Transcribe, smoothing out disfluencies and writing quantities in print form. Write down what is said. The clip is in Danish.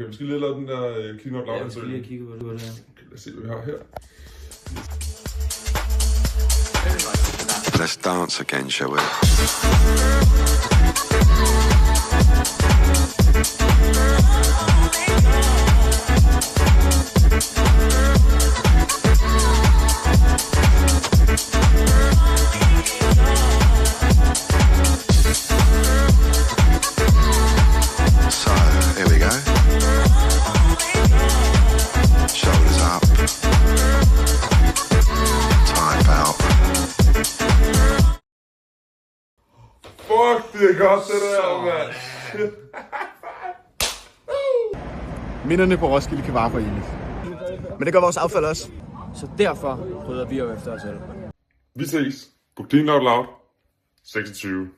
Okay, vi skal lige lave den der Keynote Loud. Ja, vi skal lige kigge på det her. Okay, lad os se, hvad vi har her. Let's dance again, shall we? So, here we go. Shoulders up. Type out. Fuck, det er godt, det der, mand. Minderne på Roskilde kan vare for evigt. Men det gør vores affald også. Så derfor rydder vi op efter os selv. Vi ses på Clean Out Loud 26.